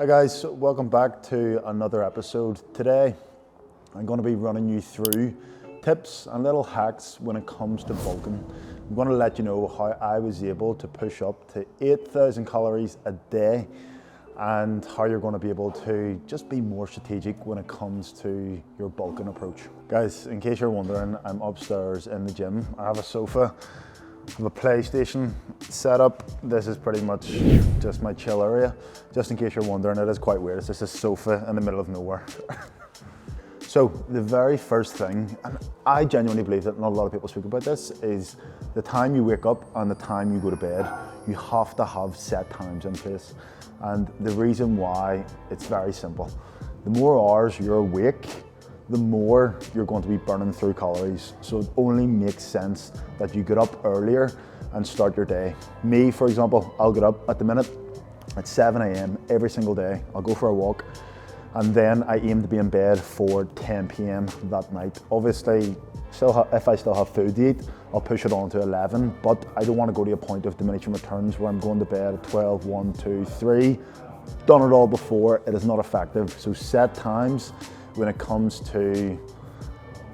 Hi guys, welcome back to another episode. Today I'm going to be running you through tips and little hacks when it comes to bulking. I'm going to let you know how I was able to push up to 8,000 calories a day and how you're going to be able to just be more strategic when it comes to your bulking approach. Guys, in case you're wondering, I'm upstairs in the gym. I have a sofa, I have a PlayStation set up. This is pretty much just my chill area. Just in case you're wondering, it is quite weird. It's just a sofa in the middle of nowhere. So the very first thing, and I genuinely believe that not a lot of people speak about this, is the time you wake up and the time you go to bed. You have to have set times in place. And the reason why, it's very simple. The more hours you're awake, the more you're going to be burning through calories. So it only makes sense that you get up earlier and start your day. Me, for example, I'll get up at the minute at 7 a.m. every single day. I'll go for a walk and then I aim to be in bed for 10 p.m. that night. Obviously, if I still have food to eat, I'll push it on to 11, but I don't want to go to a point of diminishing returns where I'm going to bed at 12, 1, 2, 3. Done it all before, it is not effective. So set times when it comes to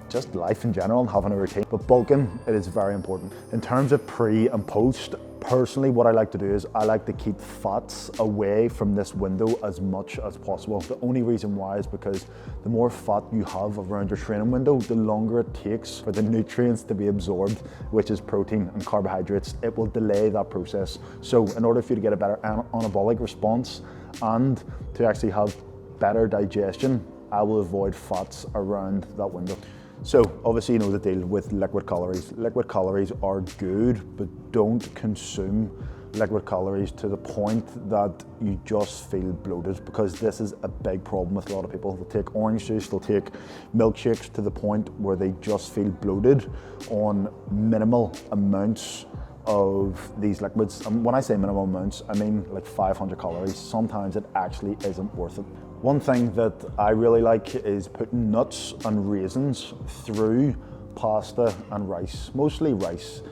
just life in general and having a routine. But bulking, it is very important. In terms of pre and post, personally what I like to do is I like to keep fats away from this window as much as possible. The only reason why is because the more fat you have around your training window, the longer it takes for the nutrients to be absorbed, which is protein and carbohydrates. It will delay that process. So in order for you to get a better anabolic response and to actually have better digestion, I will avoid fats around that window. So obviously you know the deal with liquid calories. Liquid calories are good, but don't consume liquid calories to the point that you just feel bloated, because this is a big problem with a lot of people. They'll take orange juice, they'll take milkshakes to the point where they just feel bloated on minimal amounts of these liquids. And when I say minimal amounts, I mean like 500 calories. Sometimes it actually isn't worth it. One thing that I really like is putting nuts and raisins through pasta and rice, mostly rice.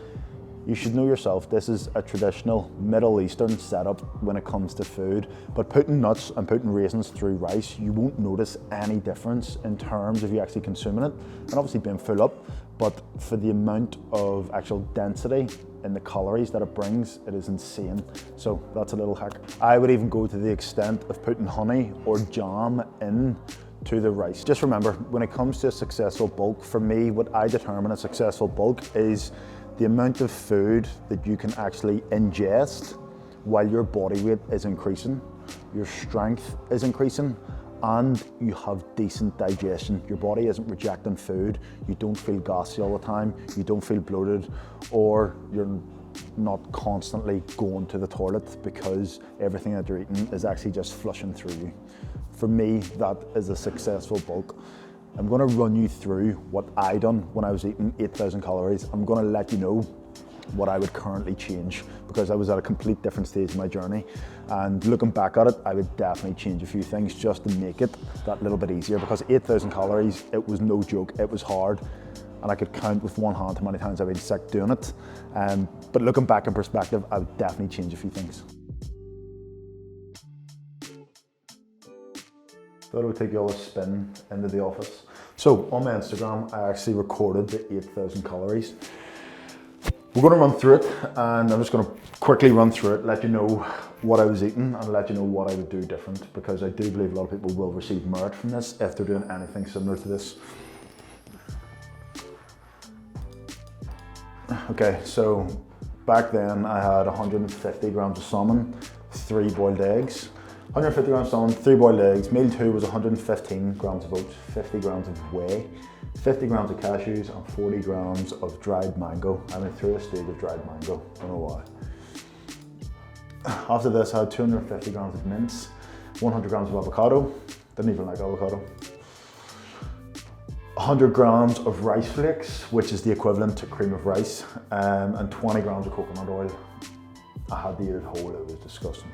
You should know yourself, this is a traditional Middle Eastern setup when it comes to food, but putting nuts and putting raisins through rice, you won't notice any difference in terms of you actually consuming it, and obviously being full up, but for the amount of actual density in the calories that it brings, it is insane. So that's a little hack. I would even go to the extent of putting honey or jam in to the rice. Just remember, when it comes to a successful bulk, for me, what I determine a successful bulk is the amount of food that you can actually ingest while your body weight is increasing, your strength is increasing, and you have decent digestion. Your body isn't rejecting food, you don't feel gassy all the time, you don't feel bloated, or you're not constantly going to the toilet because everything that you're eating is actually just flushing through you. For me, that is a successful bulk. I'm gonna run you through what I done when I was eating 8,000 calories. I'm gonna let you know what I would currently change, because I was at a complete different stage in my journey, and looking back at it, I would definitely change a few things just to make it that little bit easier, because 8,000 calories, it was no joke, it was hard, and I could count with one hand how many times I've been sick doing it. But looking back in perspective, I would definitely change a few things. Thought I would take you all a spin into the office. So on my Instagram, I actually recorded the 8,000 calories. We're gonna run through it, and I'm just gonna quickly run through it, let you know what I was eating and let you know what I would do different, because I do believe a lot of people will receive merit from this if they're doing anything similar to this. Okay, so back then I had 150 grams of salmon, 3 boiled eggs. 150 grams of salmon, 3 boiled eggs. Meal 2 was 115 grams of oats, 50 grams of whey, 50 grams of cashews, and 40 grams of dried mango. I went through a stage of dried mango, don't know why. After this, I had 250 grams of mince, 100 grams of avocado, didn't even like avocado, 100 grams of rice flakes, which is the equivalent to cream of rice, and 20 grams of coconut oil. I had to eat it whole, it was disgusting.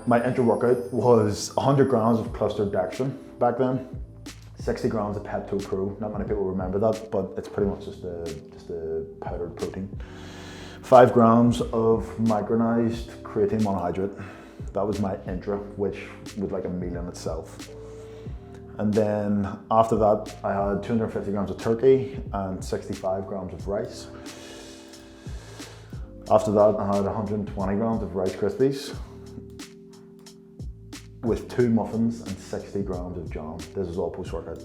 My intra workout was 100 grams of clustered dextrin back then, 60 grams of Pepto Pro. Not many people remember that, but it's pretty much just a powdered protein. 5 grams of micronized creatine monohydrate, that was my intro, which was like a meal in itself. And then after that, I had 250 grams of turkey and 65 grams of rice. After that, I had 120 grams of Rice Krispies with 2 muffins and 60 grams of jam. This is all post-workout.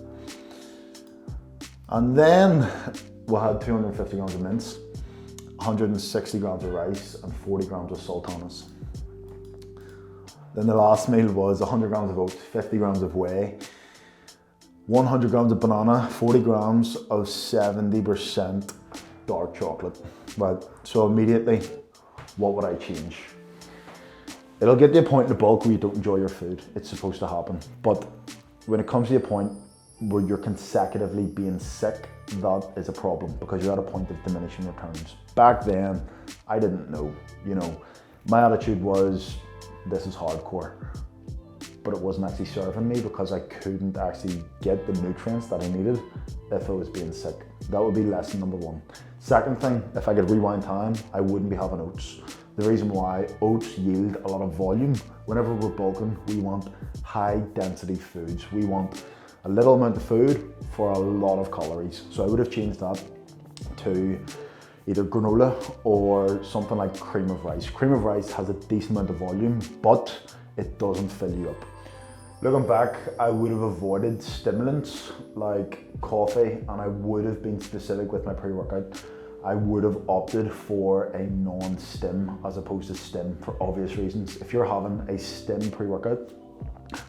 And then we had 250 grams of mince, 160 grams of rice and 40 grams of sultanas. Then the last meal was 100 grams of oats, 50 grams of whey, 100 grams of banana, 40 grams of 70% dark chocolate. Right, so immediately, what would I change? It'll get to a point in the bulk where you don't enjoy your food. It's supposed to happen. But when it comes to a point where you're consecutively being sick, that is a problem because you're at a point of diminishing returns. Back then, I didn't know, my attitude was, this is hardcore. But it wasn't actually serving me because I couldn't actually get the nutrients that I needed if I was being sick. That would be lesson number 1. Second thing, if I could rewind time, I wouldn't be having oats. The reason why, oats yield a lot of volume. Whenever we're bulking, we want high density foods. We want a little amount of food for a lot of calories. So I would have changed that to either granola or something like cream of rice. Cream of rice has a decent amount of volume, but it doesn't fill you up. Looking back, I would have avoided stimulants like coffee, and I would have been specific with my pre-workout. I would have opted for a non-stim as opposed to stim for obvious reasons. If you're having a stim pre-workout,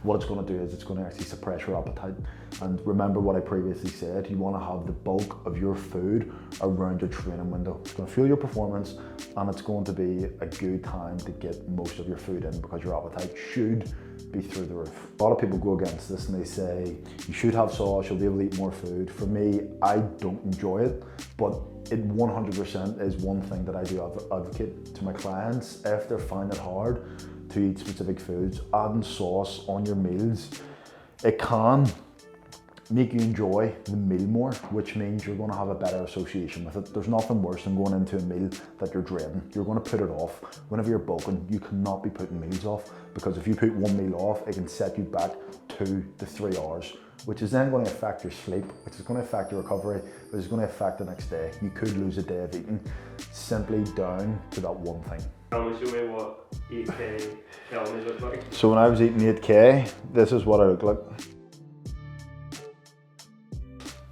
what it's going to do is it's going to actually suppress your appetite. And remember what I previously said, you want to have the bulk of your food around your training window. It's going to fuel your performance, and it's going to be a good time to get most of your food in because your appetite should be through the roof. A lot of people go against this and they say, you should have sauce, you'll be able to eat more food. For me, I don't enjoy it, but it 100% is one thing that I do advocate to my clients. If they're finding it hard to eat specific foods, adding sauce on your meals, it can make you enjoy the meal more, which means you're going to have a better association with it. There's nothing worse than going into a meal that you're dreading. You're going to put it off. Whenever you're bulking, you cannot be putting meals off, because if you put one meal off, it can set you back 2 to 3 hours, which is then going to affect your sleep, which is going to affect your recovery, which is going to affect the next day. You could lose a day of eating simply down to that one thing. Can you show me what 8K calories look like? So when I was eating 8K, this is what I look like.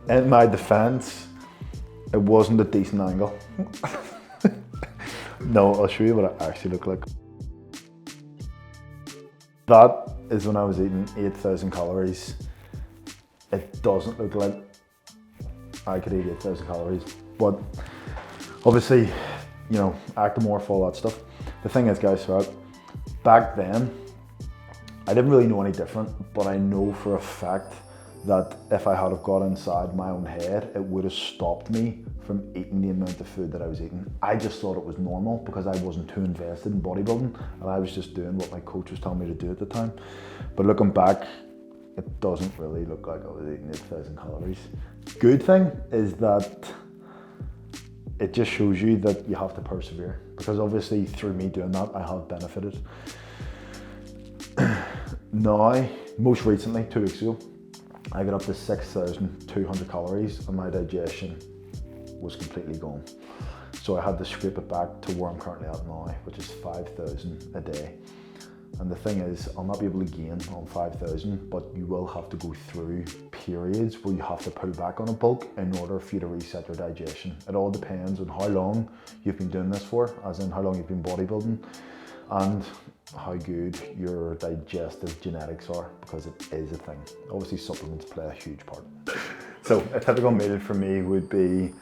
In my defense, it wasn't a decent angle. No, I'll show you what I actually look like. That is when I was eating 8,000 calories. It doesn't look like I could eat 8,000 calories, but obviously, ectomorph, all that stuff. The thing is, guys, right, back then, I didn't really know any different, but I know for a fact that if I had have got inside my own head, it would have stopped me from eating the amount of food that I was eating. I just thought it was normal because I wasn't too invested in bodybuilding, and I was just doing what my coach was telling me to do at the time. But looking back, it doesn't really look like I was eating 8,000 calories. Good thing is that it just shows you that you have to persevere, because obviously through me doing that, I have benefited. Now, most recently, 2 weeks ago, I got up to 6,200 calories and my digestion was completely gone. So I had to scrape it back to where I'm currently at now, which is 5,000 a day. And the thing is, I'll not be able to gain on 5,000, but you will have to go through periods where you have to pull back on a bulk in order for you to reset your digestion. It all depends on how long you've been doing this for, as in how long you've been bodybuilding, and how good your digestive genetics are, because it is a thing. Obviously supplements play a huge part. So a typical meal for me would be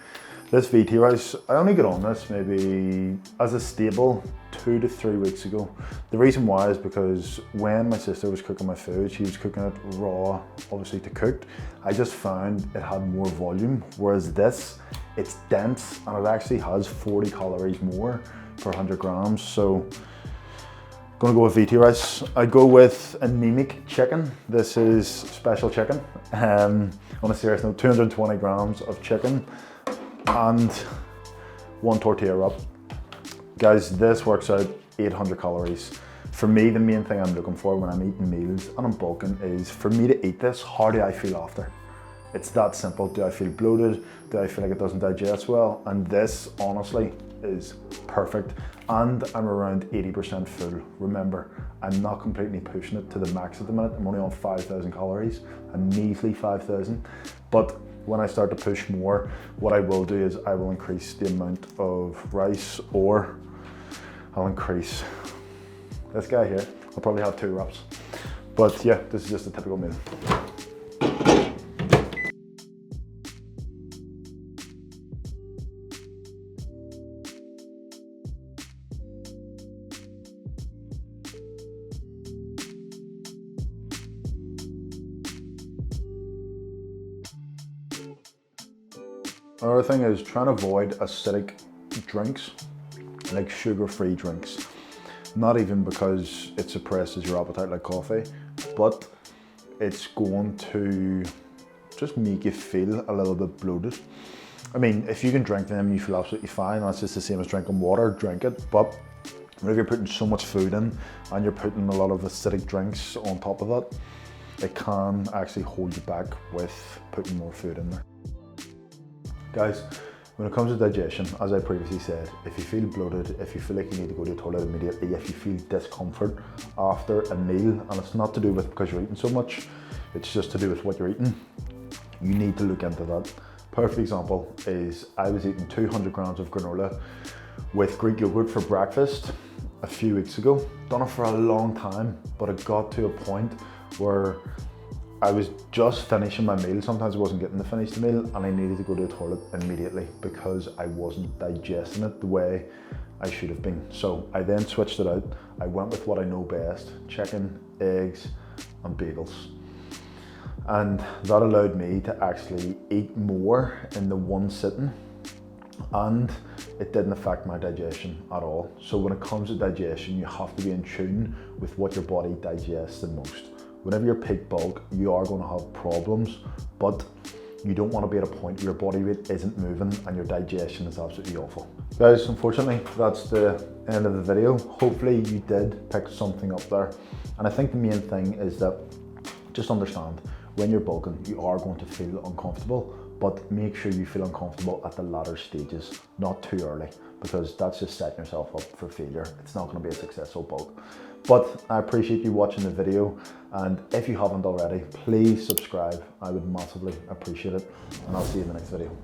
this VT rice. I only got on this maybe as a staple 2 to 3 weeks ago. The reason why is because when my sister was cooking my food, she was cooking it raw, obviously to cooked. I just found it had more volume, whereas this, it's dense and it actually has 40 calories more per 100 grams. So gonna go with VT rice. I go with anemic chicken. This is special chicken. On a serious note, 220 grams of chicken and 1 tortilla wrap. Guys, this works out 800 calories. For me, the main thing I'm looking for when I'm eating meals and I'm bulking is for me to eat this, how do I feel after? It's that simple. Do I feel bloated? Do I feel like it doesn't digest well? And this, honestly, is perfect. And I'm around 80% full. Remember, I'm not completely pushing it to the max at the minute. I'm only on 5,000 calories, a measly 5,000. But when I start to push more, what I will do is I will increase the amount of rice, or I'll increase this guy here. I'll probably have 2 wraps. But yeah, this is just a typical meal. Another thing is trying to avoid acidic drinks, like sugar-free drinks. Not even because it suppresses your appetite like coffee, but it's going to just make you feel a little bit bloated. I mean, if you can drink them, you feel absolutely fine. That's just the same as drinking water, drink it. But whenever you're putting so much food in and you're putting a lot of acidic drinks on top of that, it can actually hold you back with putting more food in there. Guys, when it comes to digestion, as I previously said, if you feel bloated, if you feel like you need to go to the toilet immediately, if you feel discomfort after a meal, and it's not to do with because you're eating so much, it's just to do with what you're eating, you need to look into that. Perfect example is I was eating 200 grams of granola with Greek yogurt for breakfast a few weeks ago. Done it for a long time, but it got to a point where I was just finishing my meal. Sometimes I wasn't getting to finish the meal and I needed to go to the toilet immediately because I wasn't digesting it the way I should have been. So I then switched it out. I went with what I know best, chicken, eggs and bagels. And that allowed me to actually eat more in the one sitting, and it didn't affect my digestion at all. So when it comes to digestion, you have to be in tune with what your body digests the most. Whenever you're peak bulk, you are going to have problems, but you don't want to be at a point where your body weight isn't moving and your digestion is absolutely awful. Guys, unfortunately, that's the end of the video. Hopefully you did pick something up there. And I think the main thing is that just understand, when you're bulking, you are going to feel uncomfortable, but make sure you feel uncomfortable at the latter stages, not too early, because that's just setting yourself up for failure. It's not going to be a successful bulk. But I appreciate you watching the video, and if you haven't already, please subscribe. I would massively appreciate it, and I'll see you in the next video.